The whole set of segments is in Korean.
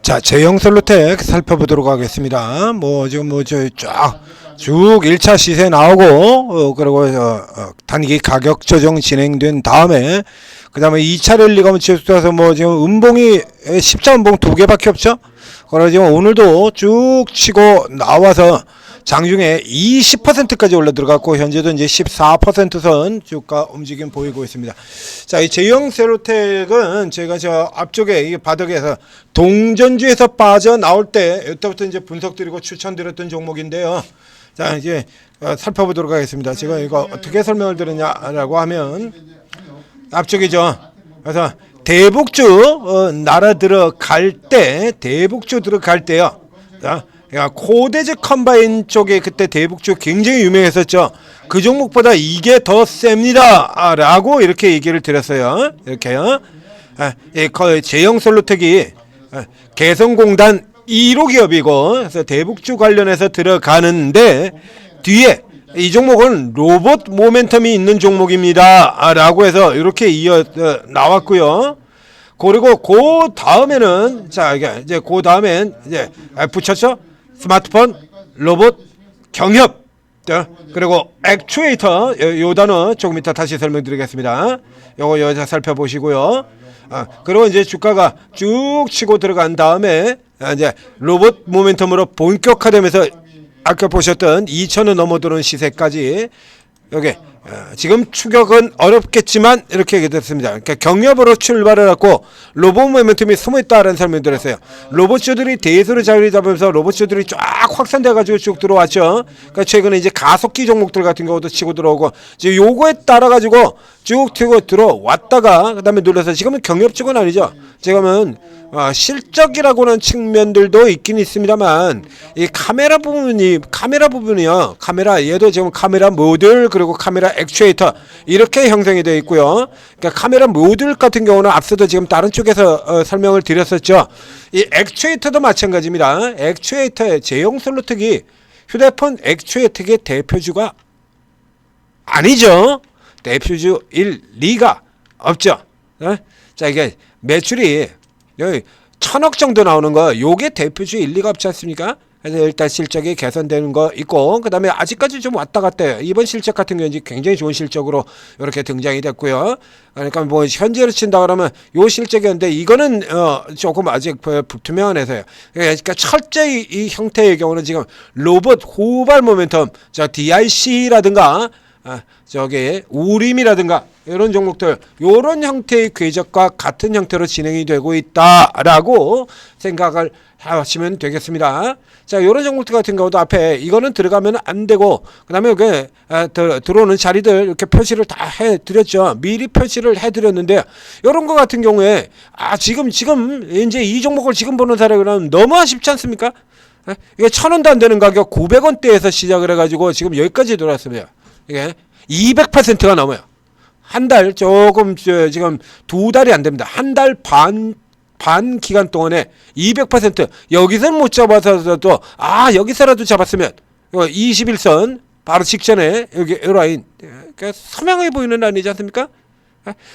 자, 제형솔루텍 살펴보도록 하겠습니다. 뭐 지금 쭉 1차 시세 나오고 그리고 단기 가격 조정 진행된 다음에 그다음에 2차 랠리가 계속돼서 뭐 지금 음봉이 십자 음봉 2개밖에 없죠. 그래서 지금 오늘도 쭉 치고 나와서 장중에 20%까지 올라 들어갔고 현재도 이제 14%선 주가 움직임 보이고 있습니다. 자, 이 제형솔루텍은 제가 저 앞쪽에 이 바닥에서 동전주에서 빠져 나올 때 이때부터 이제 분석드리고 추천드렸던 종목인데요. 자, 이제 살펴보도록 하겠습니다. 제가 이거 어떻게 설명을 드렸냐라고 하면 앞쪽이죠. 그래서 대북주 날아 들어갈 때 대북주 들어갈 때요. 자, 코데즈 컴바인 쪽에 그때 대북주 굉장히 유명했었죠. 그 종목보다 이게 더 셉니다 라고 이렇게 얘기를 드렸어요. 이렇게요. 제형솔루텍이 개성공단 1호 기업이고 그래서 대북주 관련해서 들어가는데 뒤에 이 종목은 로봇 모멘텀이 있는 종목입니다 라고 해서 이렇게 이어 나왔고요. 그리고 그 다음에는 자 이제 그 다음엔 이제 붙였죠. 스마트폰, 로봇, 경협, 그리고 액추에이터 요 단어 조금 이따 다시 설명드리겠습니다. 요거 여기서 살펴보시고요. 그리고 이제 주가가 쭉 치고 들어간 다음에 이제 로봇 모멘텀으로 본격화되면서 아까 보셨던 2,000원 넘어드는 시세까지 여기 지금 추격은 어렵겠지만 이렇게 얘기했습니다. 그러니까 경협으로 출발을 했고 로봇 모멘텀이 숨어있다라는 설명을 드렸어요. 로봇주들이 대수로 자리 잡으면서 로봇주들이 쫙 확산돼가지고 쭉 들어왔죠. 그러니까 최근에 이제 가속기 종목들 같은 경우도 치고 들어오고 지금 요거에 따라가지고 쭉 튀고 들어왔다가 그 다음에 눌러서 지금은 경협 쪽은 아니죠. 지금은 실적이라고는 측면들도 있긴 있습니다만 이 카메라 부분이요. 카메라 얘도 지금 카메라 모듈 그리고 카메라 액추에이터 이렇게 형성이 되어 있고요. 그러니까 카메라 모듈 같은 경우는 앞서도 지금 다른 쪽에서 설명을 드렸었죠. 이 액추에이터도 마찬가지입니다. 액추에이터의 제형솔루텍이 휴대폰 액추에이터의 대표주가 아니죠. 대표주일 리가 없죠. 자, 이게 매출이 여기 1,000억 정도 나오는 거 요게 대표주 일리가 없지 않습니까? 그래서 일단 실적이 개선되는 거 있고 그 다음에 아직까지 좀 왔다 갔다 해요. 이번 실적 같은 경우는 굉장히 좋은 실적으로 이렇게 등장이 됐고요. 그러니까 뭐 현재로 친다 그러면 요 실적이었는데 이거는 조금 아직 불투명한 회사예요. 그러니까 철저히 이 형태의 경우는 지금 로봇 후발 모멘텀 저 DIC라든가 저기 우림이라든가 이런 종목들 이런 형태의 궤적과 같은 형태로 진행이 되고 있다라고 생각을 하시면 되겠습니다. 자, 이런 종목들 같은 경우도 앞에 이거는 들어가면 안 되고 그다음에 여기 들어오는 자리들 이렇게 표시를 다 해드렸죠. 미리 표시를 해드렸는데 이런 거 같은 경우에 지금 이제 이 종목을 지금 보는 사람은 너무 아쉽지 않습니까? 이게 1,000원도 안 되는 가격 900원대에서 시작을 해가지고 지금 여기까지 들어왔습니다. 이게 200%가 넘어요. 한 달 조금 지금 2달이 안 됩니다. 한 달 반 기간 동안에 200% 여기서는 못 잡아서도 여기서라도 잡았으면 21선 바로 직전에 여기 라인 그러니까 선명해 보이는 라인이지 않습니까?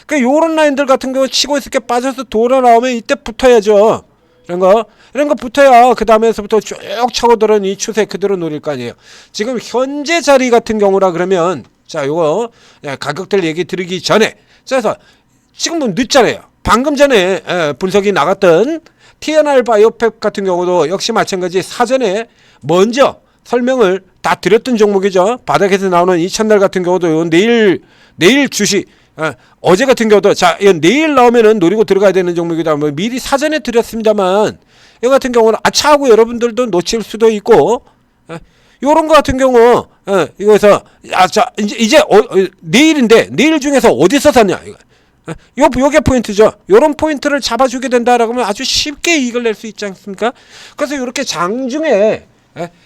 그러니까 요런 라인들 같은 경우 치고 있을 게 빠져서 돌아 나오면 이때 붙어야죠. 이런 거 붙어야 그 다음에서부터 쭉 차고들은 이 추세 그대로 노릴 거 아니에요. 지금 현재 자리 같은 경우라 그러면 자 요거 가격들 얘기 드리기 전에 그래서 지금은 늦잖아요. 방금 전에 분석이 나갔던 TNR 바이오팩 같은 경우도 역시 마찬가지 사전에 먼저 설명을 다 드렸던 종목이죠. 바닥에서 나오는 이 첫날 같은 경우도 내일 주식 어제 같은 경우도 자 내일 나오면은 노리고 들어가야 되는 종목이다. 뭐 미리 사전에 드렸습니다만 이 같은 경우는 아차하고 여러분들도 놓칠 수도 있고 요런 거 같은 경우 이거에서 자 이제 내일인데 내일 중에서 어디서 샀냐 이거 요게 포인트죠. 요런 포인트를 잡아주게 된다라고 하면 아주 쉽게 이익을 낼 수 있지 않습니까? 그래서 이렇게 장중에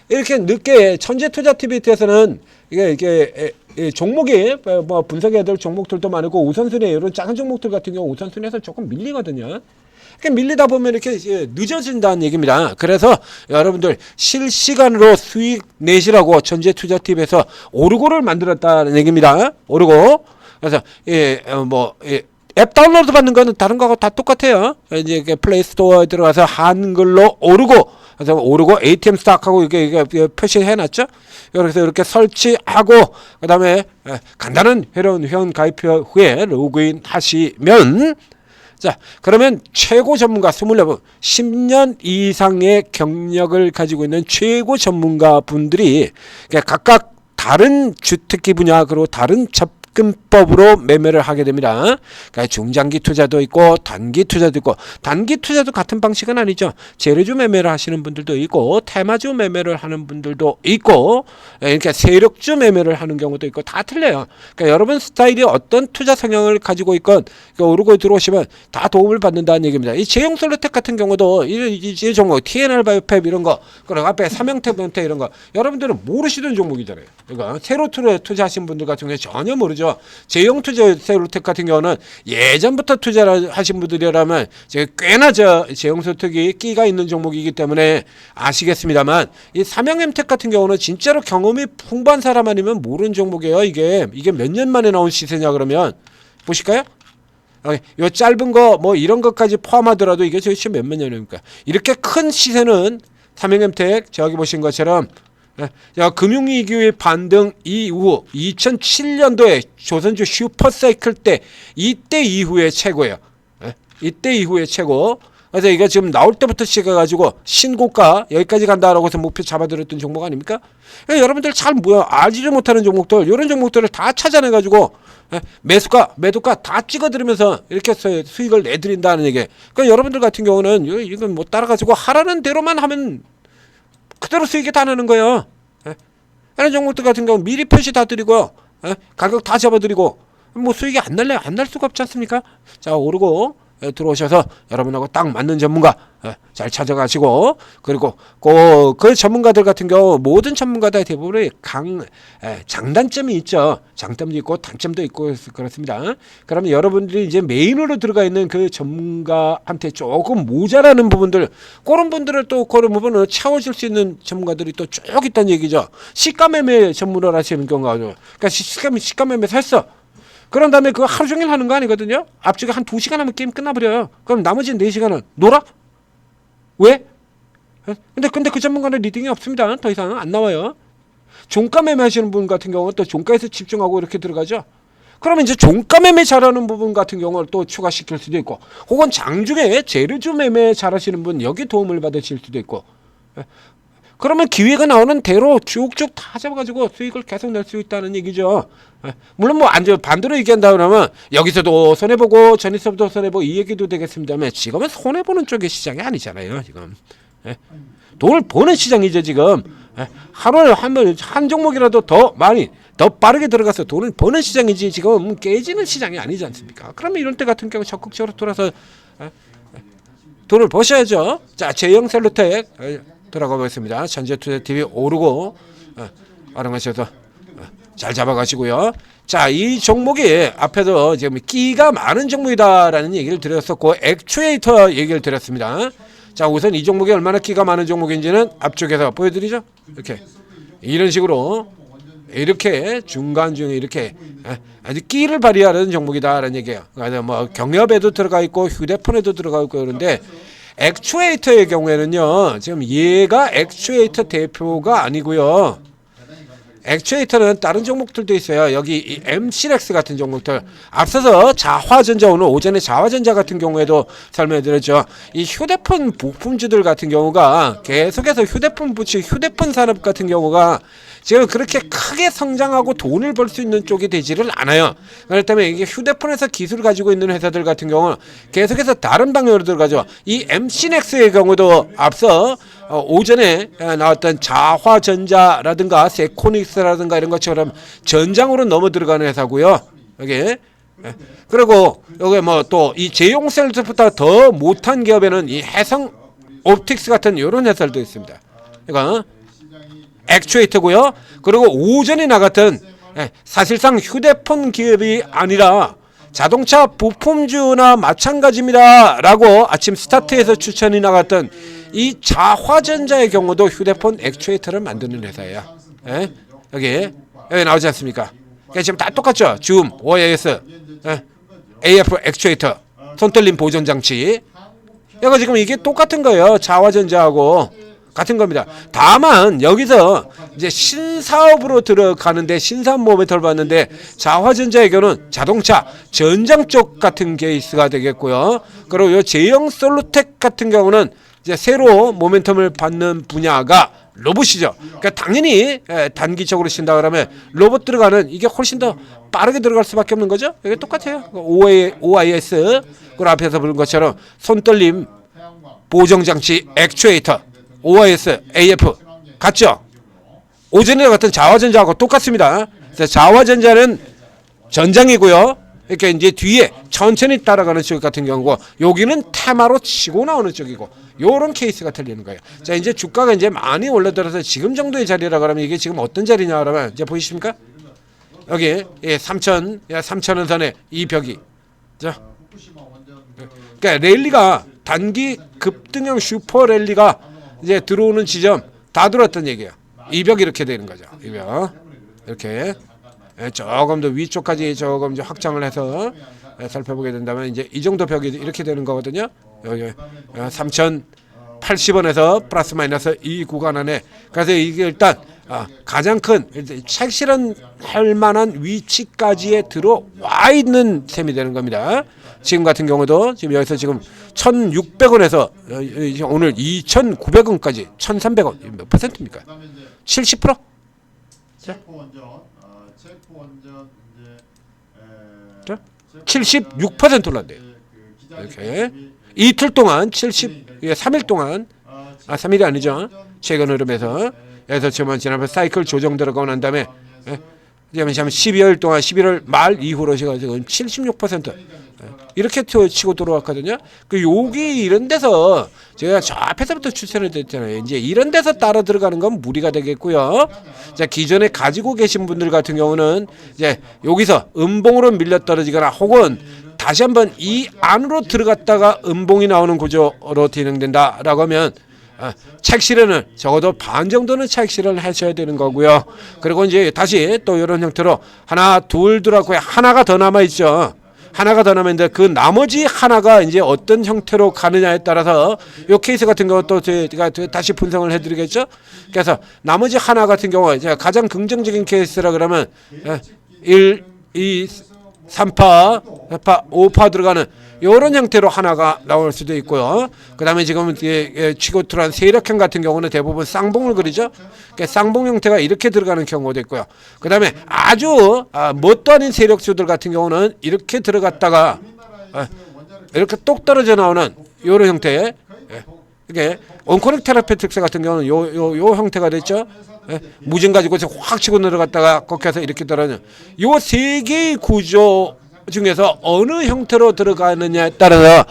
이렇게 늦게 천재투자TV에서는 이게 종목이 뭐 분석해야 될 종목들도 많고 우선순위에 이런 작은 종목들 같은 경우 우선순위에서 조금 밀리거든요. 그러니까 밀리다 보면 이렇게 늦어진다는 얘기입니다. 그래서 여러분들 실시간으로 수익 내시라고 천재투자TV에서 오르고를 만들었다는 얘기입니다. 오르고. 그래서 앱 다운로드 받는 거는 다른 거하고 다 똑같아요. 이제 플레이 스토어에 들어가서 한글로 오르고, 그래서 오르고 ATM 스탁하고 이게 표시해놨죠. 그래서 이렇게 설치하고 그다음에 간단한 회원 가입 후에 로그인 하시면, 자, 그러면 최고 전문가 24분, 10년 이상의 경력을 가지고 있는 최고 전문가 분들이 각각 다른 주택기 분야, 그리고 다른 접근법으로 매매를 하게 됩니다. 그러니까 중장기 투자도 있고 단기 투자도 있고, 단기 투자도 같은 방식은 아니죠. 재료주 매매를 하시는 분들도 있고 테마주 매매를 하는 분들도 있고, 그러니까 세력주 매매를 하는 경우도 있고 다 틀려요. 그러니까 여러분 스타일이 어떤 투자 성향을 가지고 있건 오르고 들어오시면 다 도움을 받는다는 얘기입니다. 이 제용솔루텍 같은 경우도 이 종목 TNR 바이오팹 이런 거, 그리고 앞에 삼형택 이런 거 여러분들은 모르시던 종목이잖아요. 그러니까 새로 투자하신 분들 같은 경우에 전혀 모르죠. 제형 솔루텍 같은 경우는 예전부터 투자를 하신 분들이라면 꽤나 제형 솔루텍이 끼가 있는 종목이기 때문에 아시겠습니다만, 이 삼형엠텍 같은 경우는 진짜로 경험이 풍부한 사람 아니면 모르는 종목이에요. 이게 몇 년 만에 나온 시세냐 그러면 보실까요? 요 짧은 거 뭐 이런 것까지 포함하더라도 이게 도대체 몇몇 년입니까? 이렇게 큰 시세는 삼형엠텍 저기 보신 것처럼 금융위기의 반등 이후 2007년도에 조선주 슈퍼사이클 때 이때 이후에 최고예요. 이때 이후에 최고. 그래서 이게 지금 나올 때부터 시작해가지고 신고가 여기까지 간다라고 해서 목표 잡아들였던 종목 아닙니까? 여러분들 잘 알지도 못하는 종목들, 이런 종목들을 다 찾아내가지고 매도가 다 찍어드리면서 이렇게 수익을 내드린다는 얘기예요. 그러니까 여러분들 같은 경우는 이건 뭐 따라가지고 하라는 대로만 하면 그대로 수익이 다 나는 거예요. 이런 종목들 같은 경우 미리 표시 다 드리고 가격 다 잡아드리고 뭐 수익이 안 날 수가 없지 않습니까? 자, 오르고 들어오셔서 여러분하고 딱 맞는 전문가 잘 찾아가시고, 그리고 그 전문가들 같은 경우 모든 전문가들 대부분의 장단점이 있죠. 장점도 있고 단점도 있고 그렇습니다. 그러면 여러분들이 이제 메인으로 들어가 있는 그 전문가한테 조금 모자라는 부분들, 그런 분들을 또 그런 부분을 채워줄 수 있는 전문가들이 또 쭉 있다는 얘기죠. 시가매매 전문을 하시는 경우가, 그러니까 시가매매 샀어. 그런 다음에 그거 하루 종일 하는 거 아니거든요. 앞쪽에 한 2시간 하면 게임 끝나버려요. 그럼 나머지 4시간은 놀아? 왜? 근데 그 전문가는 리딩이 없습니다. 더 이상 안 나와요. 종가 매매 하시는 분 같은 경우는 또 종가에서 집중하고 이렇게 들어가죠. 그러면 이제 종가 매매 잘하는 부분 같은 경우를 또 추가시킬 수도 있고, 혹은 장중에 재료주 매매 잘하시는 분 여기 도움을 받으실 수도 있고, 그러면 기회가 나오는 대로 쭉쭉 다 잡아가지고 수익을 계속 낼 수 있다는 얘기죠. 물론 뭐 반대로 얘기한다 그러면 여기서도 손해보고 전에서부터 손해보고 이 얘기도 되겠습니다만, 지금은 손해보는 쪽의 시장이 아니잖아요. 지금 돈을 버는 시장이죠. 지금 하루에 한 종목이라도 더 많이 더 빠르게 들어가서 돈을 버는 시장이지, 지금 깨지는 시장이 아니지 않습니까? 그러면 이런 때 같은 경우 적극적으로 돌아서 돈을 버셔야죠. 자, 제형셀로텍 들어가 보겠습니다. 전재투자TV 오르고 활용하셔서 잘 잡아가시고요. 자, 이 종목이 앞에도 지금 끼가 많은 종목이다라는 얘기를 드렸었고, 액추에이터 얘기를 드렸습니다. 자, 우선 이 종목이 얼마나 끼가 많은 종목인지는 앞쪽에서 보여드리죠. 이렇게 이런 식으로 이렇게 중간중에 이렇게 아주 끼를 발휘하는 종목이다라는 얘기예요. 그래서 뭐 경협에도 들어가 있고 휴대폰에도 들어가 있고 그런데, 액추에이터의 경우에는요, 지금 얘가 액추에이터 대표가 아니고요. 액추에이터는 다른 종목들도 있어요. 여기 이 MC렉스 같은 종목들, 앞서서 자화전자, 오늘 오전에 자화전자 같은 경우에도 설명드렸죠. 이 휴대폰 부품주들 같은 경우가 계속해서 휴대폰 산업 같은 경우가 지금 그렇게 크게 성장하고 돈을 벌 수 있는 쪽이 되지를 않아요. 그렇기 때문에 이게 휴대폰에서 기술을 가지고 있는 회사들 같은 경우는 계속해서 다른 방향으로 들어가죠. 이 MC넥스의 경우도 앞서 오전에 나왔던 자화전자라든가 세코닉스라든가 이런 것처럼 전장으로 넘어 들어가는 회사고요. 여기 그리고 여기 뭐 또 이 제용셀부터 더 못한 기업에는 이 해성 옵틱스 같은 이런 회사들도 있습니다. 이거 액추에이터고요. 그리고 오전에 나갔던 사실상 휴대폰 기업이 아니라 자동차 부품주나 마찬가지입니다 라고 아침 스타트에서 추천이 나갔던 이 자화전자의 경우도 휴대폰 액추에이터를 만드는 회사예요. 여기 나오지 않습니까? 지금 다 똑같죠. 줌, OIS AF 액추에이터, 손떨림 보존 장치. 이거 지금 이게 똑같은 거예요. 자화전자하고 같은 겁니다. 다만 여기서 이제 신사업으로 들어가는데 신사업 모멘텀을 봤는데 자화전자의 경우는 자동차 전장 쪽 같은 케이스가 되겠고요. 그리고 요 제형 솔루텍 같은 경우는 이제 새로 모멘텀을 받는 분야가 로봇이죠. 그러니까 당연히 단기적으로 신다 그러면 로봇 들어가는 이게 훨씬 더 빠르게 들어갈 수밖에 없는 거죠. 이게 똑같아요. OIS 그 앞에서 부른 것처럼 손떨림 보정장치 액추에이터 OIS AF 같죠. 오전에 같은 자화전자하고 똑같습니다. 그래서 자화전자는 전장이고요. 이렇게 이제 뒤에 천천히 따라가는 쪽 같은 경우고 여기는 테마로 치고 나오는 쪽이고 요런 케이스가 틀리는 거예요. 자, 이제 주가가 이제 많이 올라들어서 지금 정도의 자리라 그러면 이게 지금 어떤 자리냐 그러면 이제 보이십니까? 여기 3,000원 선에 이 벽이. 자. 그러니까 랠리가 단기 급등형 슈퍼 랠리가 이제 들어오는 지점 다 들어왔던 얘기예요. 이 벽이 이렇게 되는 거죠. 이 벽. 이렇게. 조금 더 위쪽까지 조금 이제 확장을 해서 살펴보게 된다면 이제 이 정도 벽이 이렇게 되는 거거든요. 여기 3,080원에서 플러스 마이너스 이 구간 안에. 그래서 이게 일단 가장 큰 착실할 만한 위치까지에 들어와 있는 셈이 되는 겁니다. 지금 같은 경우도 지금 여기서 지금 1,600원에서 오늘 2,900원까지 1,300원 몇 퍼센트입니까? 70%? 자, 76% 올랐네요. 이렇게 이틀 동안 3일 동안 3일이 아니죠. 최근 흐름에서 여기서 지난번 사이클 조정 들어가고 난 다음에 지금 12월 동안 11월 말 이후로 지금 76% 이렇게 치고 들어왔거든요. 그 여기 이런 데서 제가 저 앞에서부터 추천을 드렸잖아요. 이제 이런 데서 따라 들어가는 건 무리가 되겠고요. 자, 기존에 가지고 계신 분들 같은 경우는 이제 여기서 음봉으로 밀려 떨어지거나 혹은 다시 한번 이 안으로 들어갔다가 음봉이 나오는 구조로 진행된다라고 하면 차익 실현을 적어도 반 정도는 차익 실현을 하셔야 되는 거고요. 그리고 이제 다시 또 이런 형태로 하나 둘 들어갔고요. 하나가 더 남아 있죠. 하나가 더 남았는데 그 나머지 하나가 이제 어떤 형태로 가느냐에 따라서 이 케이스 같은 경우 또 제가 다시 분석을 해드리겠죠. 그래서 나머지 하나 같은 경우 제가 가장 긍정적인 케이스라 그러면 1, 2, 3파, 4파, 5파 들어가는 이런 형태로 하나가 나올 수도 있고요. 그 다음에 지금 치고 들어간 세력형 같은 경우는 대부분 쌍봉을 그리죠. 그러니까 쌍봉 형태가 이렇게 들어가는 경우도 있고요. 그 다음에 아주 뭣도 아닌 세력수들 같은 경우는 이렇게 들어갔다가 이렇게 똑 떨어져 나오는 이런 형태. 이게 온코넥 테라피 특세 같은 경우는 요 형태가 됐죠. 무진 가지고서 확 치고 들어갔다가 꺾여서 이렇게 떨어지는 요 세 개의 구조 중에서 어느 형태로 들어가느냐에 따라서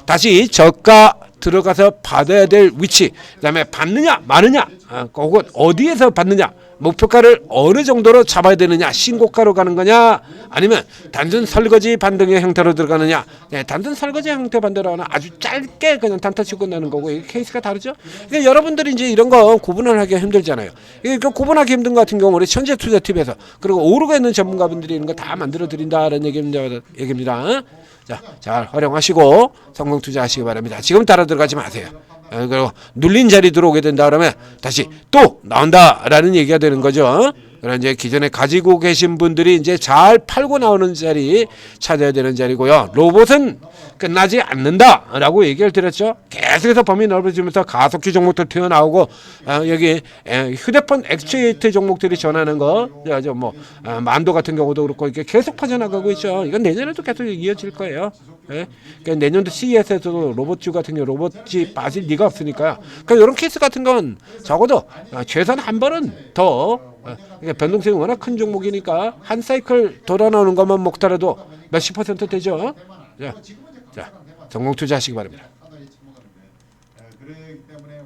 다시 저가 들어가서 받아야 될 위치, 그다음에 받느냐 마느냐, 혹은 어디에서 받느냐, 목표가를 어느 정도로 잡아야 되느냐, 신고가로 가는 거냐, 아니면 단순 설거지 반등의 형태로 들어가느냐. 단순 설거지 형태 반대로는 아주 짧게 그냥 단타 치고 나는 거고 이 케이스가 다르죠. 그러니까 여러분들이 이제 이런 거 구분을 하기가 힘들잖아요. 이거 구분하기 힘든 것 같은 경우 우리 현재 투자 팁에서 그리고 오르고 있는 전문가분들이 이런 거 다 만들어 드린다는 얘기입니다. 자, 잘 활용하시고 성공 투자하시기 바랍니다. 지금 따라 들어가지 마세요. 그리고 눌린 자리 들어오게 된다 그러면 다시 또 나온다라는 얘기가 되는 거죠. 그런 이제 기존에 가지고 계신 분들이 이제 잘 팔고 나오는 자리 찾아야 되는 자리고요. 로봇은 끝나지 않는다라고 얘기를 드렸죠. 계속해서 범위 넓어지면서 가속기 종목들 튀어나오고 여기 휴대폰 액추에이터 종목들이 전하는 거, 뭐 만도 같은 경우도 그렇고 이렇게 계속 퍼져나가고 있죠. 이건 내년에도 계속 이어질 거예요. 그러니까 내년도 CES에서도 로봇주 같은 경우 로봇이 빠질 리가 없으니까요. 그러니까 이런 케이스 같은 건 적어도 최소한 한 번은 더 그러니까 변동성이 워낙 큰 종목이니까 한 사이클 돌아 나오는 것만 먹더라도 몇십 % 되죠. 자, 성공 투자하시기 바랍니다. 그렇기 때문에